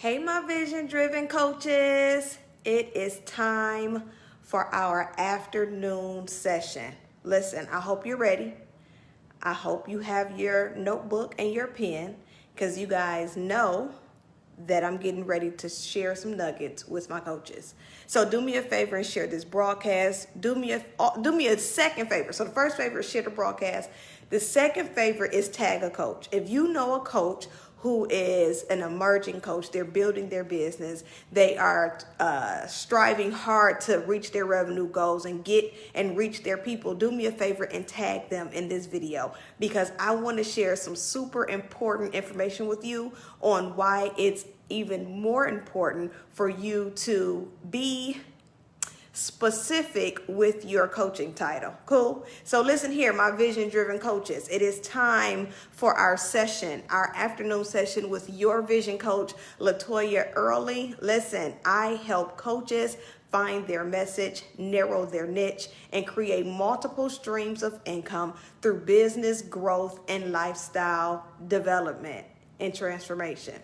Hey, my vision-driven coaches. It is time for our afternoon session. Listen, I hope you're ready. I hope you have your notebook and your pen because you guys know that I'm getting ready to share some nuggets with my coaches. So do me a favor and share this broadcast. Do me a second favor. So the first favor is share the broadcast. The second favor is tag a coach. If you know a coach who is an emerging coach, they're building their business, they are striving hard to reach their revenue goals and reach their people, do me a favor and tag them in this video, because I want to share some super important information with you on why it's even more important for you to be specific with your coaching title. Cool? So listen here, my vision-driven coaches. It is time for our session, our afternoon session with your vision coach, LaToya Early. Listen, I help coaches find their message, narrow their niche, and create multiple streams of income through business growth and lifestyle development and transformation.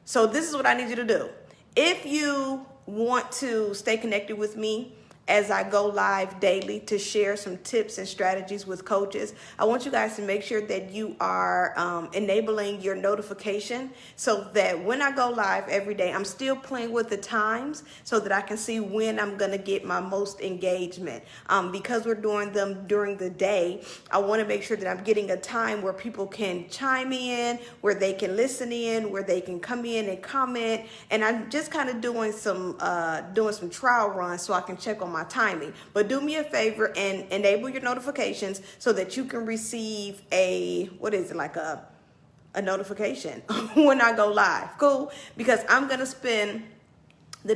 So this is what I need you to do. If you want to stay connected with me as I go live daily to share some tips and strategies with coaches, I want you guys to make sure that you are enabling your notification so that when I go live every day, I'm still playing with the times so that I can see when I'm going to get my most engagement. Because we're doing them during the day, I want to make sure that I'm getting a time where people can chime in, where they can listen in, where they can come in and comment. And I'm just kind of doing some trial runs so I can check on my timing. But do me a favor and enable your notifications so that you can receive a notification when I go live. Cool? Because I'm going to spend the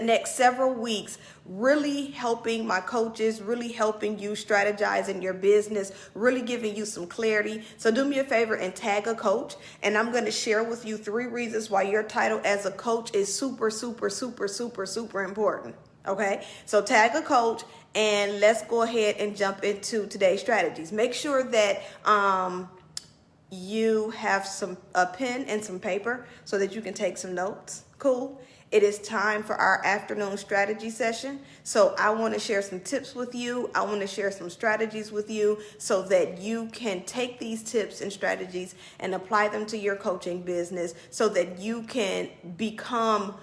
next several weeks really helping my coaches, really helping you strategize in your business, really giving you some clarity. So do me a favor and tag a coach, and I'm going to share with you 3 reasons why your title as a coach is super, super, super, super, super important. Okay, so tag a coach and let's go ahead and jump into today's strategies. Make sure that you have a pen and some paper so that you can take some notes. Cool. It is time for our afternoon strategy session. So I want to share some tips with you. I want to share some strategies with you so that you can take these tips and strategies and apply them to your coaching business so that you can become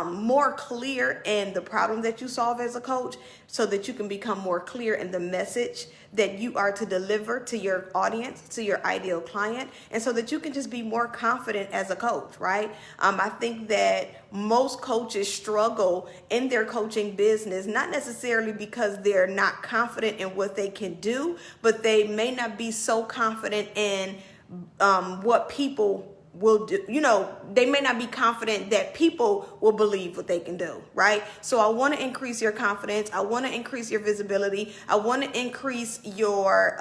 more clear in the problem that you solve as a coach, so that you can become more clear in the message that you are to deliver to your audience, to your ideal client, and so that you can just be more confident as a coach, right? I think that most coaches struggle in their coaching business, not necessarily because they're not confident in what they can do, but they may not be so confident in what people will do. They may not be confident that people will believe what they can do, right? So I want to increase your confidence. I want to increase your visibility. I want to increase your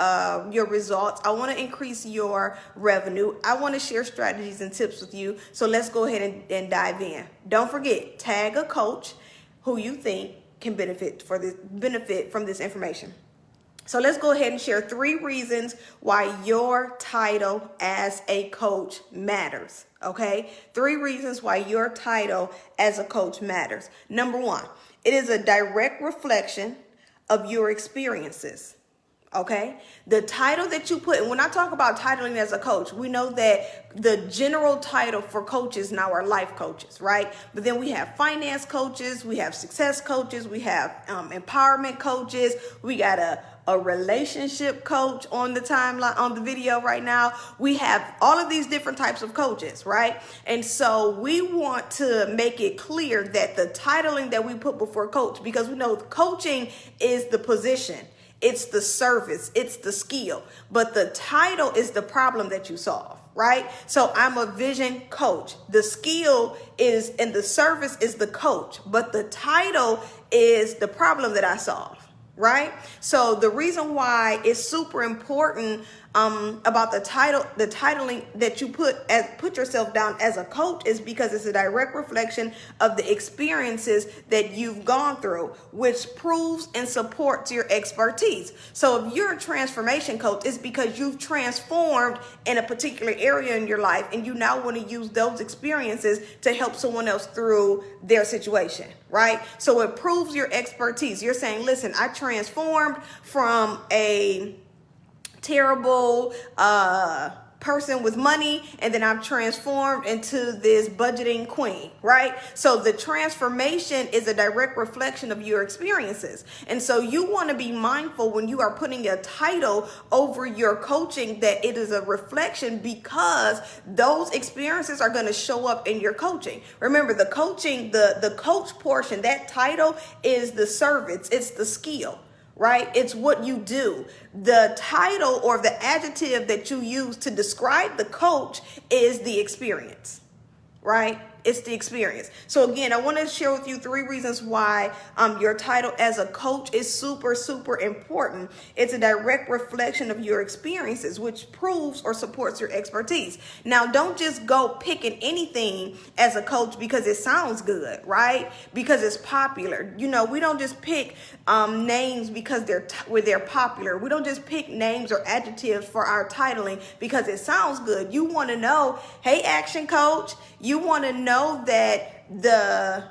results. I want to increase your revenue. I want to share strategies and tips with you. So let's go ahead and dive in. Don't forget, tag a coach who you think can benefit from this information. So let's go ahead and share 3 reasons why your title as a coach matters, okay? 3 reasons why your title as a coach matters. Number 1, it is a direct reflection of your experiences, okay? The title that you put, and when I talk about titling as a coach, we know that the general title for coaches now are life coaches, right? But then we have finance coaches, we have success coaches, we have empowerment coaches, we got a relationship coach on the timeline, on the video right now. We have all of these different types of coaches, right? And so we want to make it clear that the titling that we put before coach, because we know coaching is the position, it's the service, it's the skill, but the title is the problem that you solve, right? So I'm a vision coach. The skill is, and the service is the coach, but the title is the problem that I solve. Right? So the reason why it's super important about the titling that you put yourself down as a coach is because it's a direct reflection of the experiences that you've gone through, which proves and supports your expertise. So if you're a transformation coach, it's because you've transformed in a particular area in your life, and you now want to use those experiences to help someone else through their situation, right? So it proves your expertise. You're saying, listen, I transformed from a terrible person with money, and then I'm transformed into this budgeting queen, right? So the transformation is a direct reflection of your experiences. And so you want to be mindful when you are putting a title over your coaching that it is a reflection, because those experiences are going to show up in your coaching. Remember, the coaching, the coach portion, that title is the service, it's the skill, right? It's what you do. The title or the adjective that you use to describe the coach is the experience, right? It's the experience. So again, I want to share with you 3 reasons why your title as a coach is super, super important. It's a direct reflection of your experiences, which proves or supports your expertise. Now, don't just go picking anything as a coach because it sounds good, right? Because it's popular. You know, we don't just pick names because they're popular. We don't just pick names or adjectives for our titling because it sounds good. You want to know, hey, action coach, you want to know that the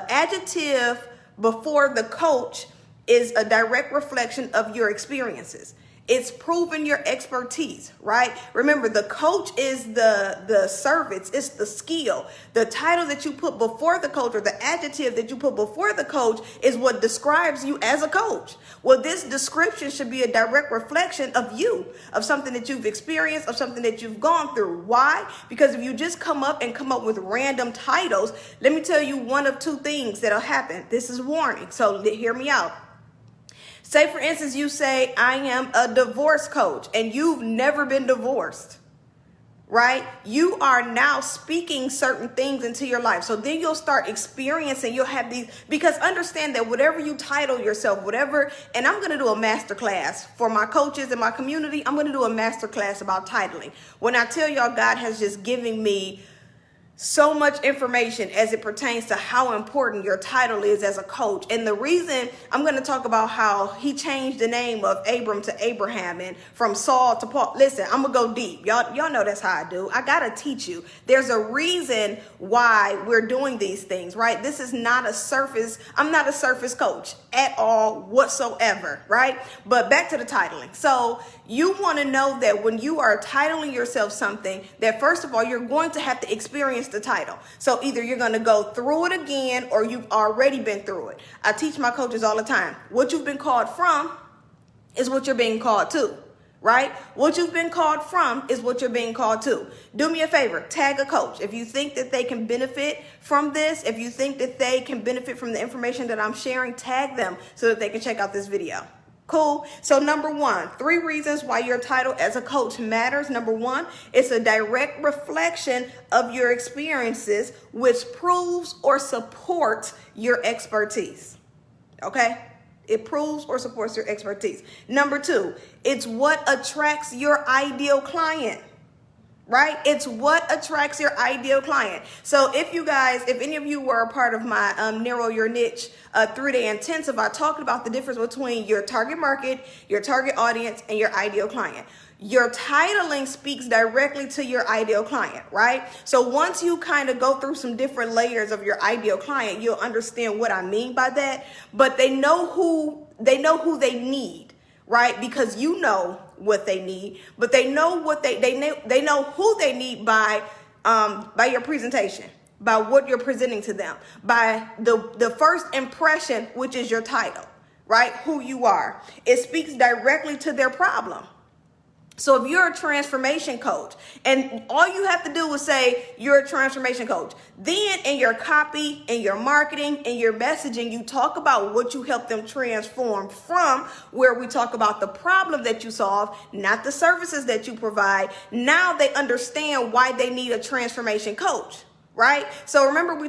adjective before the coach is a direct reflection of your experiences. It's proven your expertise, right? Remember, the coach is the service, it's the skill. The title that you put before the coach, or the adjective that you put before the coach, is what describes you as a coach. Well, this description should be a direct reflection of you, of something that you've experienced, of something that you've gone through. Why? Because if you just come up with random titles, let me tell you one of 2 things that'll happen. This is warning, so hear me out. Say, for instance, you say, I am a divorce coach, and you've never been divorced, right? You are now speaking certain things into your life. So then you'll start experiencing, you'll have these, because understand that whatever you title yourself, and I'm going to do a master class for my coaches in my community. I'm going to do a master class about titling. When I tell y'all, God has just given me so much information as it pertains to how important your title is as a coach. And the reason I'm going to talk about how he changed the name of Abram to Abraham and from Saul to Paul. Listen, I'm going to go deep. Y'all know that's how I do. I got to teach you. There's a reason why we're doing these things, right? This is not a surface. I'm not a surface coach at all whatsoever, right? But back to the titling. So you want to know that when you are titling yourself something, that first of all, you're going to have to experience the title. So either you're going to go through it again, or you've already been through it. I teach my coaches all the time. What you've been called from is what you're being called to, right? What you've been called from is what you're being called to. Do me a favor, tag a coach. If you think that they can benefit from this, if you think that they can benefit from the information that I'm sharing, tag them so that they can check out this video. Cool. So number 1, 3 reasons why your title as a coach matters. Number 1, it's a direct reflection of your experiences, which proves or supports your expertise. Okay? It proves or supports your expertise. Number 2, it's what attracts your ideal client. Right? It's what attracts your ideal client. So if any of you were a part of my Narrow Your Niche 3-day intensive, I talked about the difference between your target market, your target audience, and your ideal client. Your titling speaks directly to your ideal client, right? So once you kind of go through some different layers of your ideal client, you'll understand what I mean by that. But they know who they need, right? Because you know what they need, but they know what they know who they need by your presentation, by what you're presenting to them, by the first impression, which is your title, right? Who you are. It speaks directly to their problem. So if you're a transformation coach, and all you have to do is say you're a transformation coach, then in your copy, in your marketing, in your messaging, you talk about what you help them transform from, where we talk about the problem that you solve, not the services that you provide. Now they understand why they need a transformation coach, right? So remember we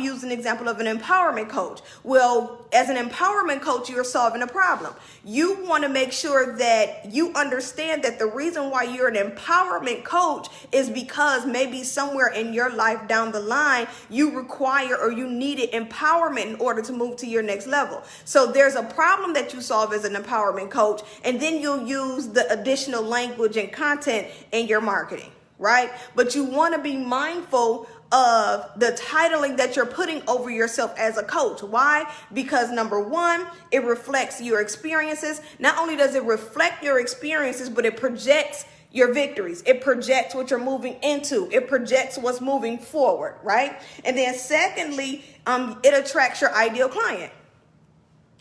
used an example of an empowerment coach. Well, as an empowerment coach, you're solving a problem. You want to make sure that you understand that the reason why you're an empowerment coach is because maybe somewhere in your life down the line, you require or you needed empowerment in order to move to your next level. So there's a problem that you solve as an empowerment coach, and then you'll use the additional language and content in your marketing, right? But you want to be mindful of the titling that you're putting over yourself as a coach. Why? Because number one, it reflects your experiences. Not only does it reflect your experiences, but it projects your victories. It projects what you're moving into. It projects what's moving forward, right? And then secondly, it attracts your ideal client.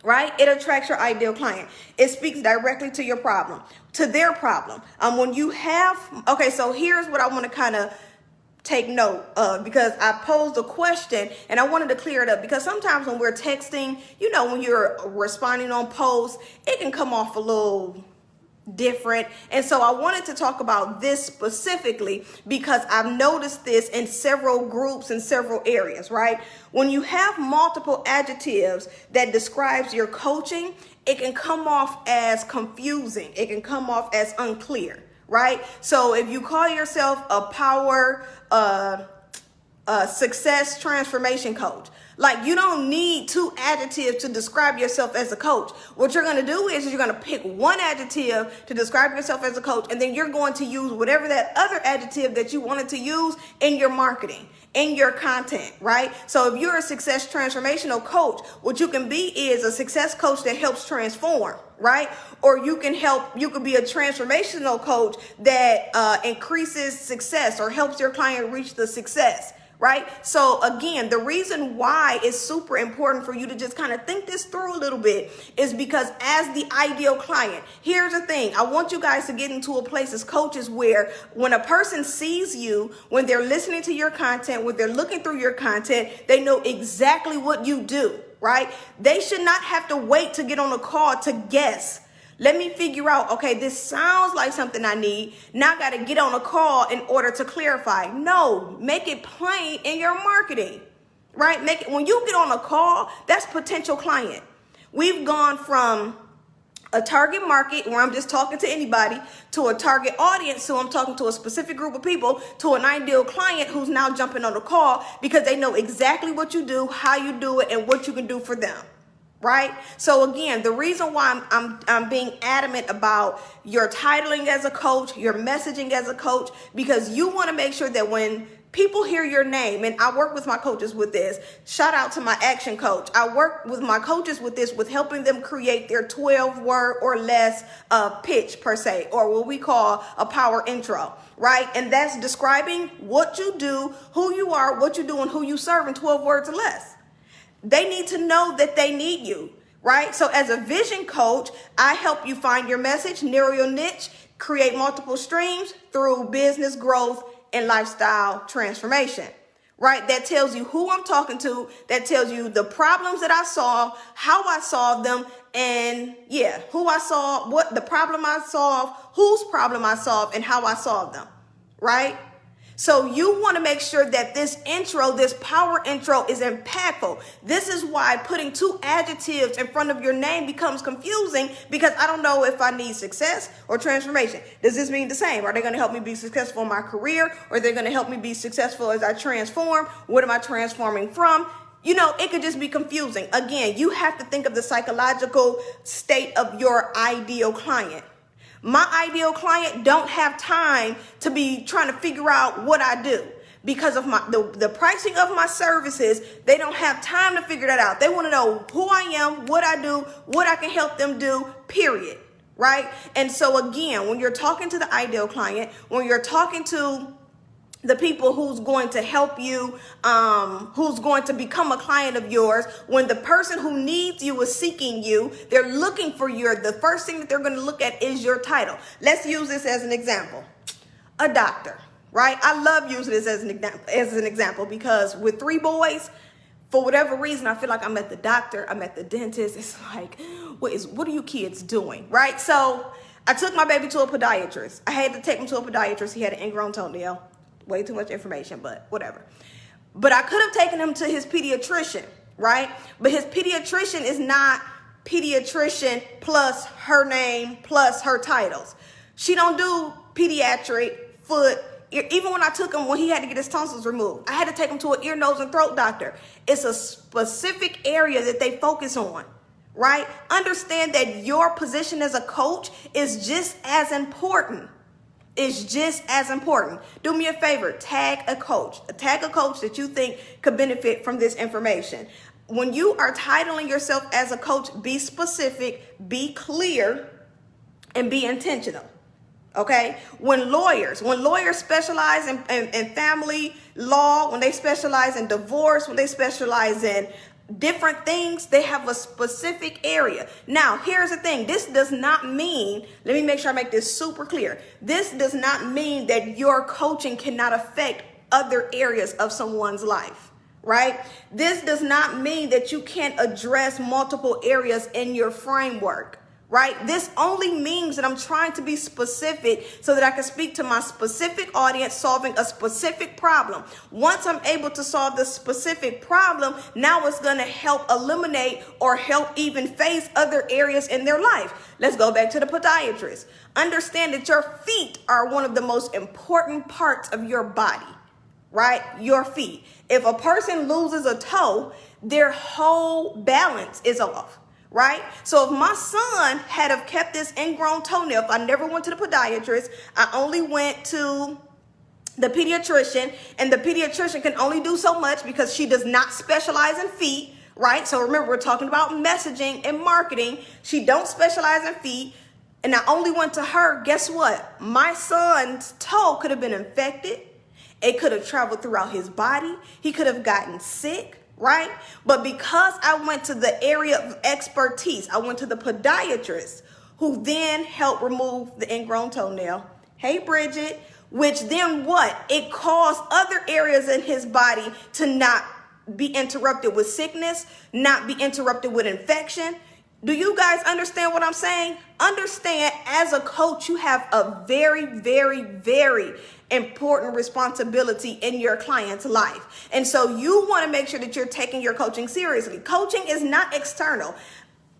Right? It attracts your ideal client. It speaks directly to your problem, to their problem. So here's what I want to kind of take note of, because I posed a question and I wanted to clear it up, because sometimes when we're texting, when you're responding on posts, it can come off a little different. And so I wanted to talk about this specifically because I've noticed this in several groups in several areas, right? When you have multiple adjectives that describes your coaching, it can come off as confusing. It can come off as unclear, right? So if you call yourself a power, success transformation coach, like, you don't need two adjectives to describe yourself as a coach. What you're going to do is you're going to pick one adjective to describe yourself as a coach, and then you're going to use whatever that other adjective that you wanted to use in your marketing, in your content, right? So if you're a success transformational coach, what you can be is a success coach that helps transform, right? Or you could be a transformational coach that increases success or helps your client reach the success. Right? So again, the reason why it's super important for you to just kind of think this through a little bit is because as the ideal client, here's the thing. I want you guys to get into a place as coaches where when a person sees you, when they're listening to your content, when they're looking through your content, they know exactly what you do, right? They should not have to wait to get on a call to guess. Let me figure out, okay, this sounds like something I need. Now I got to get on a call in order to clarify. No, make it plain in your marketing, right? When you get on a call, that's potential client. We've gone from a target market where I'm just talking to anybody to a target audience, so I'm talking to a specific group of people, to an ideal client who's now jumping on the call because they know exactly what you do, how you do it, and what you can do for them. Right? So again, the reason why I'm being adamant about your titling as a coach, your messaging as a coach, because you want to make sure that when people hear your name, and I work with my coaches with this, shout out to my action coach. I work with my coaches with this, with helping them create their 12-word or less pitch per se, or what we call a power intro, right? And that's describing what you do, who you are, what you do, and who you serve in 12 words or less. They need to know that they need you, right? So as a vision coach, I help you find your message, narrow your niche, create multiple streams through business growth and lifestyle transformation, right? That tells you who I'm talking to. That tells you the problems that I solve, how I solve them, and who I solve, what the problem I solve, whose problem I solve, and how I solve them, right? So you want to make sure that this intro, this power intro, is impactful. This is why putting two adjectives in front of your name becomes confusing, because I don't know if I need success or transformation. Does this mean the same? Are they going to help me be successful in my career? Or are they going to help me be successful as I transform? What am I transforming from? It could just be confusing. Again, you have to think of the psychological state of your ideal client. My ideal client don't have time to be trying to figure out what I do because of the pricing of my services. They don't have time to figure that out. They want to know who I am, what I do, what I can help them do, period. Right? And so again, when you're talking to the ideal client, when you're talking to the people who's going to help you, who's going to become a client of yours, when the person who needs you is seeking you, they're looking for you, the first thing that they're going to look at is your title. Let's use this as an example. A doctor, right? I love using this as an example because with 3 boys, for whatever reason, I feel like I'm at the doctor, I'm at the dentist. It's like, what are you kids doing, right? So I took my baby to a podiatrist. I had to take him to a podiatrist. He had an ingrown toenail. Way too much information, but whatever. But I could have taken him to his pediatrician, right? But his pediatrician is not pediatrician plus her name plus her titles. She don't do pediatric, foot. Even when I took him, when he had to get his tonsils removed, I had to take him to an ear, nose, and throat doctor. It's a specific area that they focus on, right? Understand that your position as a coach is just as important. It's just as important. Do me a favor, tag a coach. Tag a coach that you think could benefit from this information. When you are titling yourself as a coach, be specific, be clear, and be intentional. Okay? When lawyers specialize in family law, when they specialize in divorce, when they specialize in different things, they have a specific area. Now, here's the thing. This does not mean, let me make sure I make this super clear. This does not mean that your coaching cannot affect other areas of someone's life, right? This does not mean that you can't address multiple areas in your framework. Right? This only means that I'm trying to be specific so that I can speak to my specific audience solving a specific problem. Once I'm able to solve the specific problem, now it's going to help eliminate or help even face other areas in their life. Let's go back to the podiatrist. Understand that your feet are one of the most important parts of your body, right? Your feet. If a person loses a toe, their whole balance is off. Right? So if my son had have kept this ingrown toenail, if I never went to the podiatrist, I only went to the pediatrician, and the pediatrician can only do so much because she does not specialize in feet, right? So remember, we're talking about messaging and marketing. She don't specialize in feet, and I only went to her. Guess what? My son's toe could have been infected. It could have traveled throughout his body. He could have gotten sick. Right? But because I went to the area of expertise, I went to the podiatrist who then helped remove the ingrown toenail. Hey, Bridget, which then what? It caused other areas in his body to not be interrupted with sickness, not be interrupted with infection. Do you guys understand what I'm saying? Understand, as a coach, you have a very, very, very important responsibility in your client's life. And so you want to make sure that you're taking your coaching seriously. Coaching is not external.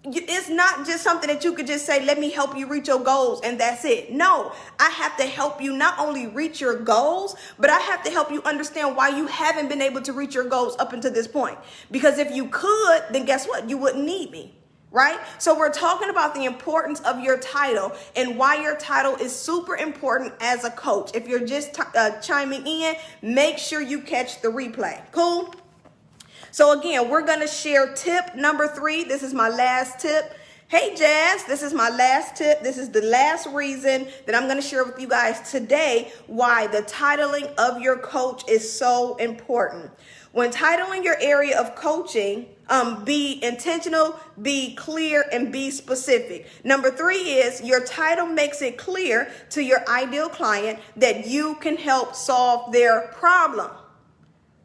It's not just something that you could just say, let me help you reach your goals, and that's it. No, I have to help you not only reach your goals, but I have to help you understand why you haven't been able to reach your goals up until this point. Because if you could, then guess what? You wouldn't need me. Right? So we're talking about the importance of your title and why your title is super important as a coach. If you're just chiming in, make sure you catch the replay. Cool? So again, we're going to share tip number 3. This is my last tip. Hey, Jazz, this is my last tip. This is the last reason that I'm going to share with you guys today why the titling of your coach is so important. When titling your area of coaching, be intentional, be clear, and be specific. Number 3 is your title makes it clear to your ideal client that you can help solve their problem.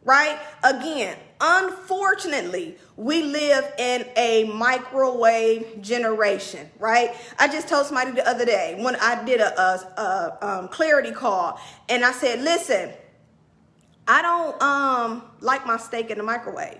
Right? Again, unfortunately, we live in a microwave generation, right? I just told somebody the other day when I did a clarity call, and I said, listen, I don't like my steak in the microwave,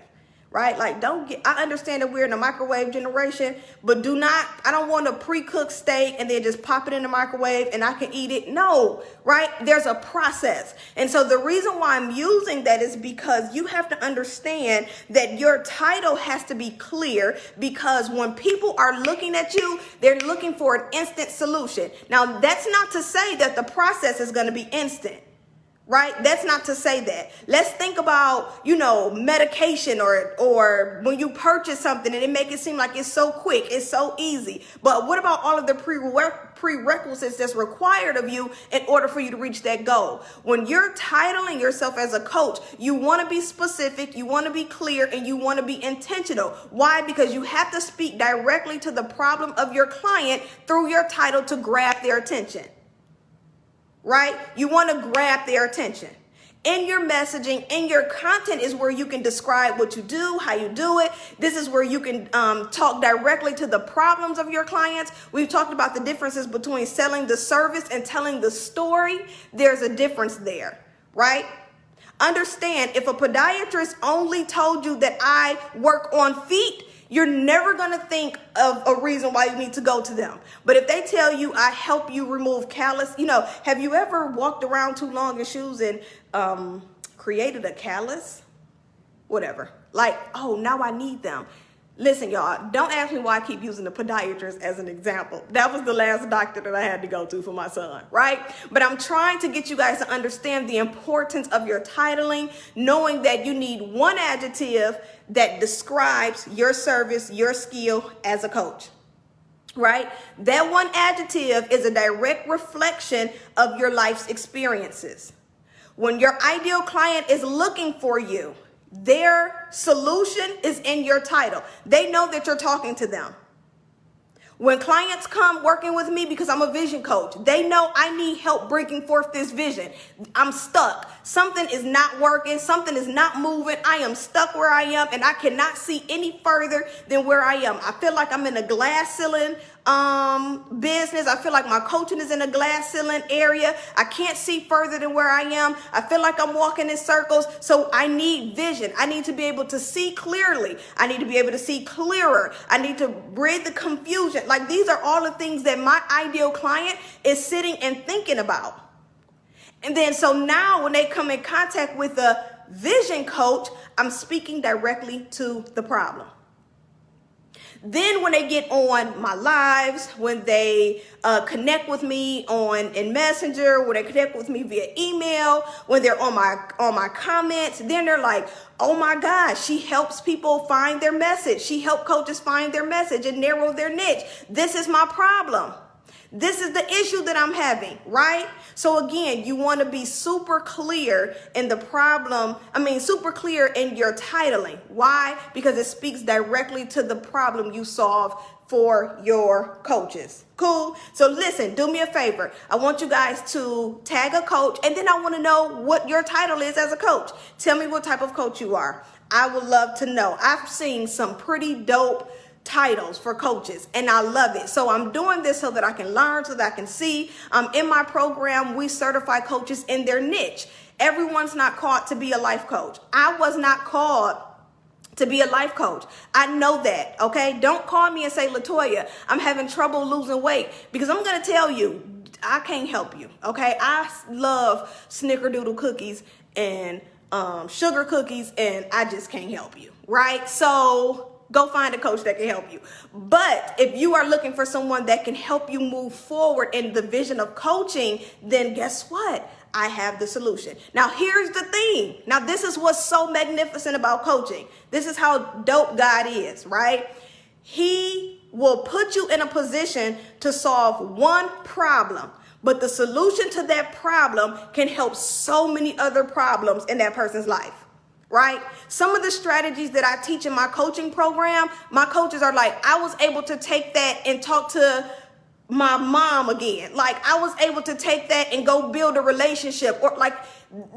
right? Like, I understand that we're in a microwave generation, but I don't want a pre-cooked steak and then just pop it in the microwave and I can eat it. No, right? There's a process. And so the reason why I'm using that is because you have to understand that your title has to be clear, because when people are looking at you, they're looking for an instant solution. Now, that's not to say that the process is going to be instant. Right? That's not to say that. Let's think about, medication or when you purchase something and it make it seem like it's so quick, it's so easy. But what about all of the prerequisites that's required of you in order for you to reach that goal? When you're titling yourself as a coach, you want to be specific, you want to be clear, and you want to be intentional. Why? Because you have to speak directly to the problem of your client through your title to grab their attention. Right? You want to grab their attention. In your messaging, in your content is where you can describe what you do, how you do it. This is where you can talk directly to the problems of your clients. We've talked about the differences between selling the service and telling the story. There's a difference there, right? Understand, if a podiatrist only told you that I work on feet, you're never going to think of a reason why you need to go to them. But if they tell you I help you remove callus, have you ever walked around too long in shoes and created a callus? Whatever. Like, oh, now I need them. Listen, y'all, don't ask me why I keep using the podiatrist as an example. That was the last doctor that I had to go to for my son, right? But I'm trying to get you guys to understand the importance of your titling, knowing that you need one adjective that describes your service, your skill as a coach, right? That one adjective is a direct reflection of your life's experiences. When your ideal client is looking for you, their solution is in your title. They know that you're talking to them. When clients come working with me, because I'm a vision coach, they know I need help bringing forth this vision. I'm stuck. Something is not working. Something is not moving. I am stuck where I am, and I cannot see any further than where I am. I feel like I'm in a glass ceiling business. I feel like my coaching is in a glass ceiling area. I can't see further than where I am. I feel like I'm walking in circles. So I need vision. I need to be able to see clearly. I need to be able to see clearer. I need to rid the confusion. Like, these are all the things that my ideal client is sitting and thinking about. And then so now when they come in contact with a vision coach, I'm speaking directly to the problem. Then when they get on my lives, when they connect with me in Messenger, when they connect with me via email, when they're on my comments, then they're like, oh my gosh, she helps people find their message. She helps coaches find their message and narrow their niche. This is my problem. This is the issue that I'm having, right? So again, you want to be super clear in the problem. Super clear in your titling. Why? Because it speaks directly to the problem you solve for your coaches. Cool. So listen, do me a favor. I want you guys to tag a coach, and then I want to know what your title is as a coach. Tell me what type of coach you are. I would love to know. I've seen some pretty dope titles for coaches, and I love it. So I'm doing this so that I can learn, so that I can see. In my program, we certify coaches in their niche. Everyone's not called to be a life coach. I was not called to be a life coach. I know that, okay? Don't call me and say, LaToya, I'm having trouble losing weight, because I'm going to tell you, I can't help you, okay? I love snickerdoodle cookies and sugar cookies, and I just can't help you, right? So go find a coach that can help you. But if you are looking for someone that can help you move forward in the vision of coaching, then guess what? I have the solution. Now, here's the thing. Now, this is what's so magnificent about coaching. This is how dope God is, right? He will put you in a position to solve one problem, but the solution to that problem can help so many other problems in that person's life. Right? Some of the strategies that I teach in my coaching program, my coaches are like, I was able to take that and talk to my mom again. Like, I was able to take that and go build a relationship. Or like,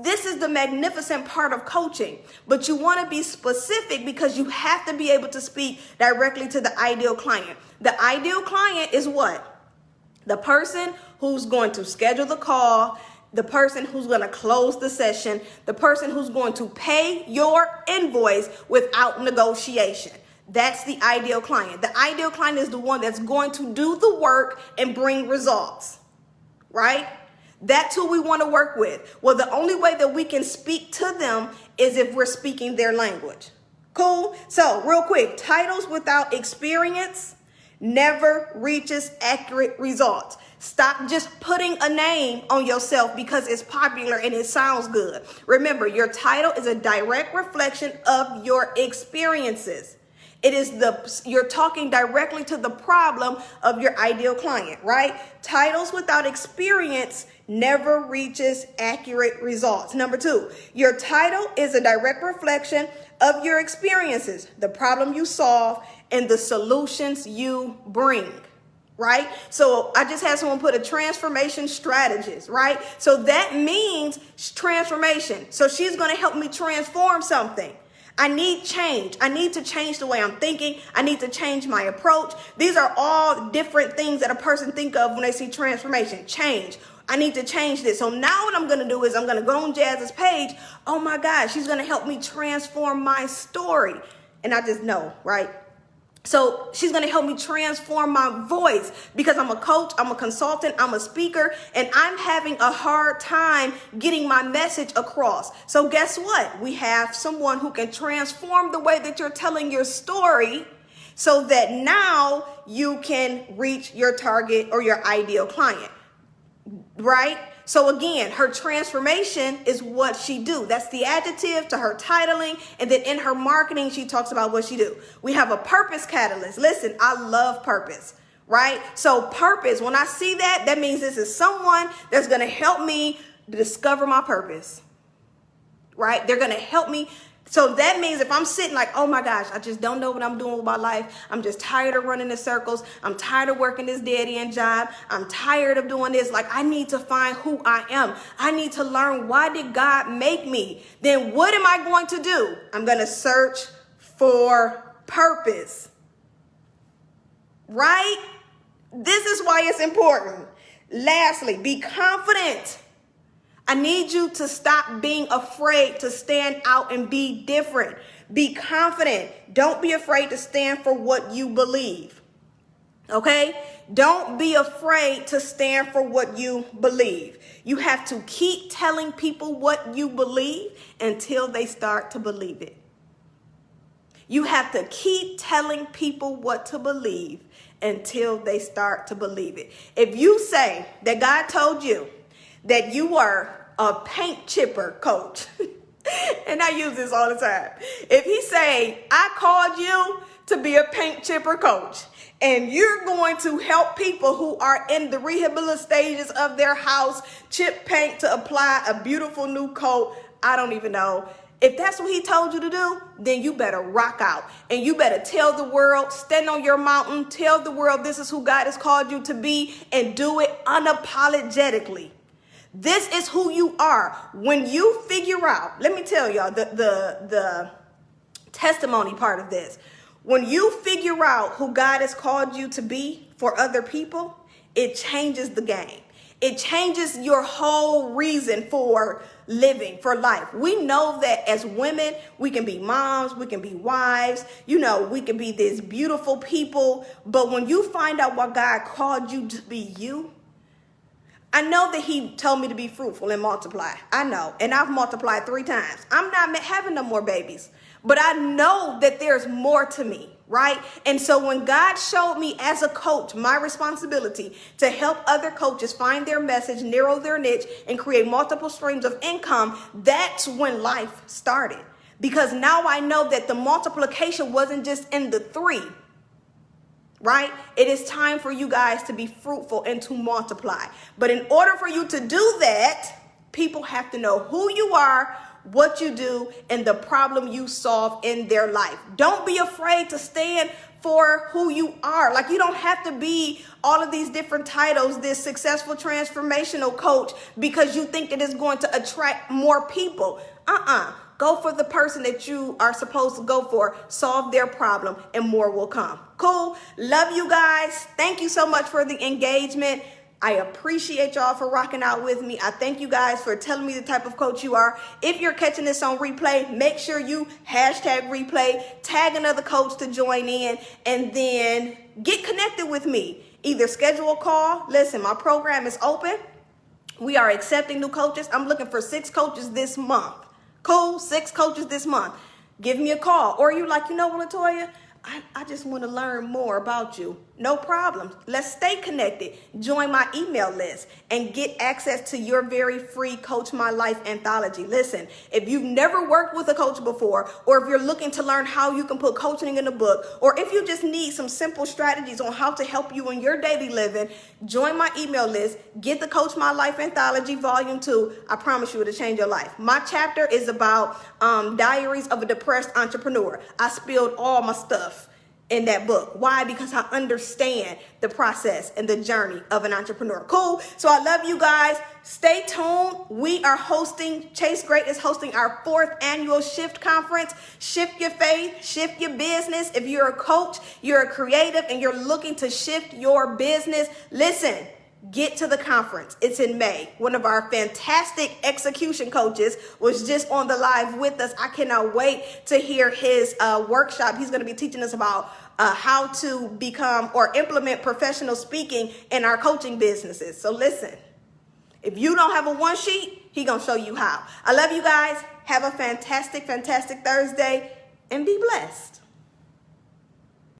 this is the magnificent part of coaching. But you want to be specific, because you have to be able to speak directly to the ideal client. The ideal client is what? The person who's going to schedule the call, the person who's going to close the session, the person who's going to pay your invoice without negotiation. That's the ideal client. The ideal client is the one that's going to do the work and bring results, right? That's who we want to work with. Well, the only way that we can speak to them is if we're speaking their language. Cool? So real quick, titles without experience never reaches accurate results. Stop just putting a name on yourself because it's popular and it sounds good. Remember, your title is a direct reflection of your experiences. It is you're talking directly to the problem of your ideal client, right? Titles without experience never reaches accurate results. Number 2, your title is a direct reflection of your experiences, the problem you solve, and the solutions you bring. Right? So I just had someone put a transformation strategist, right? So that means transformation. So she's going to help me transform something. I need change. I need to change the way I'm thinking. I need to change my approach. These are all different things that a person think of when they see transformation. Change. I need to change this. So now what I'm going to do is I'm going to go on Jazz's page. Oh my God, she's going to help me transform my story. And I just know, right? So she's going to help me transform my voice because I'm a coach, I'm a consultant, I'm a speaker, and I'm having a hard time getting my message across. So guess what? We have someone who can transform the way that you're telling your story so that now you can reach your target or your ideal client, right? So again, her transformation is what she do. That's the adjective to her titling. And then in her marketing, she talks about what she do. We have a purpose catalyst. Listen, I love purpose, right? So purpose, when I see that, that means this is someone that's going to help me discover my purpose, right? They're going to help me. So that means if I'm sitting like, oh my gosh, I just don't know what I'm doing with my life. I'm just tired of running in circles. I'm tired of working this dead-end job. I'm tired of doing this. Like, I need to find who I am. I need to learn, why did God make me? Then what am I going to do? I'm going to search for purpose, right? This is why it's important. Lastly, be confident. I need you to stop being afraid to stand out and be different. Be confident. Don't be afraid to stand for what you believe. Okay? Don't be afraid to stand for what you believe. You have to keep telling people what you believe until they start to believe it. You have to keep telling people what to believe until they start to believe it. If you say that God told you that you were a paint chipper coach, and I use this all the time. If he say, I called you to be a paint chipper coach, and you're going to help people who are in the rehabilitation stages of their house chip paint to apply a beautiful new coat, I don't even know. If that's what he told you to do, then you better rock out. And you better tell the world, stand on your mountain, tell the world this is who God has called you to be, and do it unapologetically. This is who you are. When you figure out, let me tell y'all the testimony part of this. When you figure out who God has called you to be for other people, it changes the game. It changes your whole reason for living, for life. We know that as women, we can be moms, we can be wives, we can be these beautiful people. But when you find out what God called you to be you, I know that he told me to be fruitful and multiply. I know. And I've multiplied 3 times. I'm not having no more babies. But I know that there's more to me, right? And so when God showed me as a coach my responsibility to help other coaches find their message, narrow their niche, and create multiple streams of income, that's when life started. Because now I know that the multiplication wasn't just in the 3. Right? It is time for you guys to be fruitful and to multiply. But in order for you to do that, people have to know who you are, what you do, and the problem you solve in their life. Don't be afraid to stand for who you are. Like, you don't have to be all of these different titles, this successful transformational coach, because you think it is going to attract more people. Go for the person that you are supposed to go for, solve their problem, and more will come. Cool. Love you guys. Thank you so much for the engagement. I appreciate y'all for rocking out with me. I thank you guys for telling me the type of coach you are. If you're catching this on replay, make sure you #replay, tag another coach to join in, and then get connected with me. Either schedule a call. Listen, my program is open. We are accepting new coaches. I'm looking for 6 coaches this month. Cool, 6 coaches this month. Give me a call. Or you like, what, LaToya? I just want to learn more about you. No problem. Let's stay connected. Join my email list and get access to your very free Coach My Life anthology. Listen, if you've never worked with a coach before, or if you're looking to learn how you can put coaching in a book, or if you just need some simple strategies on how to help you in your daily living, join my email list. Get the Coach My Life anthology volume 2. I promise you it'll change your life. My chapter is about Diaries of a Depressed Entrepreneur. I spilled all my stuff in that book. Why? Because I understand the process and the journey of an entrepreneur. Cool. So I love you guys. Stay tuned. We are hosting, Chase Great is hosting our 4th annual Shift Conference. Shift your faith, shift your business. If you're a coach, you're a creative, and you're looking to shift your business, listen, get to the conference. It's in May. One of our fantastic execution coaches was just on the live with us. I cannot wait to hear his workshop. He's going to be teaching us about how to become or implement professional speaking in our coaching businesses. So listen, if you don't have a one sheet, he's going to show you how. I love you guys. Have a fantastic, fantastic Thursday and be blessed.